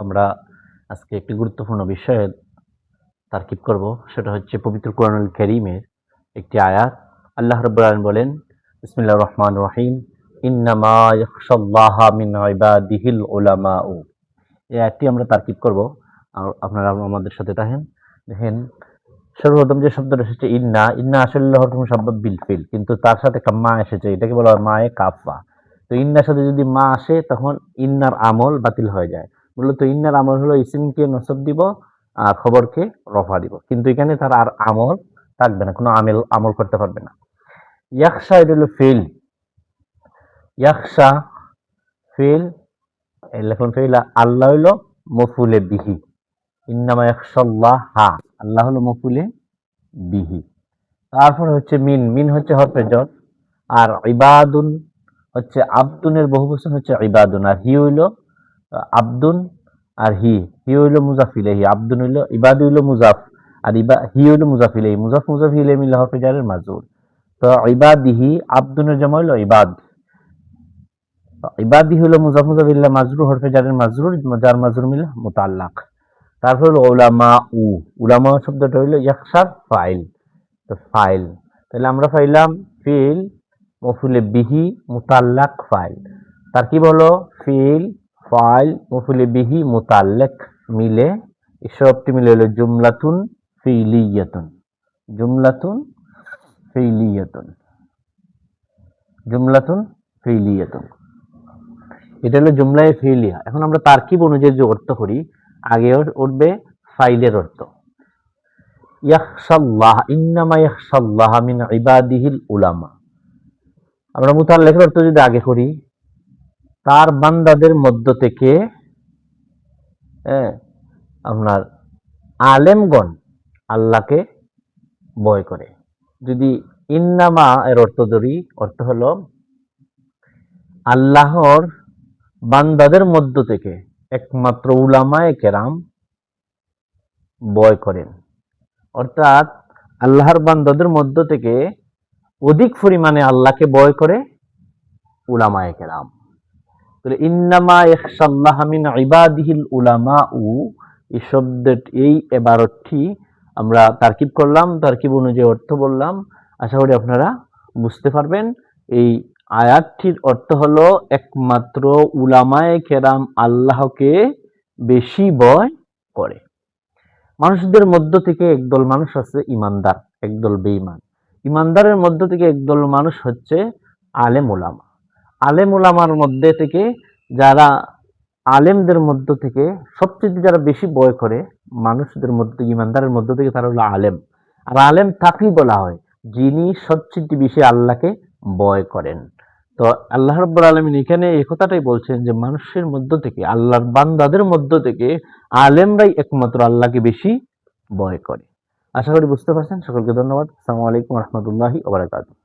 আমরা আজকে একটি গুরুত্বপূর্ণ বিষয়ের তারকিব করব, সেটা হচ্ছে পবিত্র কোরআনুল কারীমের একটি আয়াত। আল্লাহ রাব্বুল আলামিন বলেন, বিসমিল্লাহির রহমানির রহিম, ইন্নামা ইয়াখশাল্লাহা মিন ইবাদিহিল উলামাউ। এই আয়াতটি আমরা তারকিব করব, আর আপনারা আমাদের সাথে থাকেন। দেখেন, সর্বপ্রথম যে শব্দটা এসেছে ইন্না, ইন্না আসলে হরফ মুসাব্বাব বিল ফিল, কিন্তু তার সাথে একটা মা এসেছে, এটাকে বলা হয় মায়ে কাফা। তো ইন্নার সাথে যদি মা আসে তখন ইন্নার আমল বাতিল হয়ে যায়। মূলত ইন্নার আমল হলো ইসিমকে নসব দিব আর খবরকে রফা দিব, কিন্তু এখানে তার আর আমল থাকবে না, কোনো আমল করতে পারবে না। ইয়াখশা এটা হলো ফেল, ইয়াখশা ফেল, লেখন ফেল। আল্লাহ হইল মফুলে বিহি, ইন্নামা ইয়াখশাল্লাহ হা, আল্লাহ হলো মফুলে বিহি। তারপর হচ্ছে মিন, মিন হচ্ছে হরফে জর, আর ইবাদুন হচ্ছে আব্দুনের বহুবচন হচ্ছে ইবাদুন, আর হি হইল আব্দুন, আর হি হইল মুজাফ ইলাইহি, আব্দুন হইল ইবাদু হইল মুজাফ, আর হি হইল মুজাফ ইলাইহি, মুজাফ ইলাইহি মিলে হরফে জারের মাজরুর। তো ইবাদিহি, আব্দুনের জমা হইল ইবাদ, ইবাদি হইল মুজাফ ইলাইহি মাজরুর, হরফে জারের মাজরুর, জার মাজরুর মিলে মুতাআল্লাক। তারপর হলো উলামা উ, উলামা শব্দটা হইল ইয়াখশার ফাইল। তো ফাইল, তাহলে আমরা পাইলাম ফিল মফুলে বিহি মুতাল্লাক ফাইল। তার কি বলো ফিল ফাইল মফুলে বিহি মুতাল্লাক মিলে সবটি মিলে হলো জুমলাতুন ফিলিয়াতুন, জুমলাতুন ফিলিয়াতুন, জুমলাতুন ফিলিয়াতুন, এটা হলো জুমলায়ে ফিলিয়া। এখন আমরা তারকিব অনুযায়ী যে অর্থ করি, আগে উঠবে ফাইলের অর্থ। ইয়াখশাল্লাহ, ইন্নামা ইয়াখশাল্লাহ মিন ইবাদিহিল উলামা। আমরা মুতাল্লিকের অর্থ যদি আগে করি, তার বান্দাদের মধ্য থেকে আপনার আলেমগণ আল্লাহকে ভয় করে। যদি ইন্নামা এর অর্থ ধরি, অর্থ হলো আল্লাহর বান্দাদের মধ্য থেকে একমাত্র উলামায়ে কেরাম ভয় করেন, অর্থাৎ আল্লাহর বান্দাদের মধ্য থেকে অধিক পরিমাণে আল্লাহকে ভয় করে উলামায়ে কেরাম। তাহলে ইন্নামা ইয়াখশাল্লাহ মিন ইবাদিহিল উলামাউ, এই শব্দের এই ইবারতটি আমরা তারকিব করলাম, তারকিব অনুযায়ী অর্থ বললাম। আশা করি আপনারা বুঝতে পারবেন। এই আয়াতটির অর্থ হলো একমাত্র উলামায়ে কেরাম আল্লাহকে বেশি ভয় করে। মানুষদের মধ্য থেকে একদল মানুষ আছে ইমানদার, একদল বেঈমান। ইমানদারের মধ্য থেকে একদল মানুষ হচ্ছে আলেম উলামা। আলেম উলামার মধ্যে থেকে যারা আলেমদের মধ্য থেকে সবচেয়ে যারা বেশি ভয় করে মানুষদের মধ্যে, ইমানদারের মধ্য থেকে, তারা হলো আলেম। আর আলেম তাকেই বলা হয় যিনি সবচেয়ে বেশি আল্লাহকে ভয় করেন। তো আল্লাহ রাব্বুল আলামিন এখানে এই কথাটাই বলছেন যে মানুষের মধ্য থেকে, আল্লাহর বান্দাদের মধ্য থেকে আলেমরাই একমাত্র আল্লাহকে বেশি ভয় করে। আশা করি বুঝতে পারছেন। সকলকে ধন্যবাদ। আসসালামু আলাইকুম ওয়া রাহমাতুল্লাহি ওয়া বারাকাতুহু।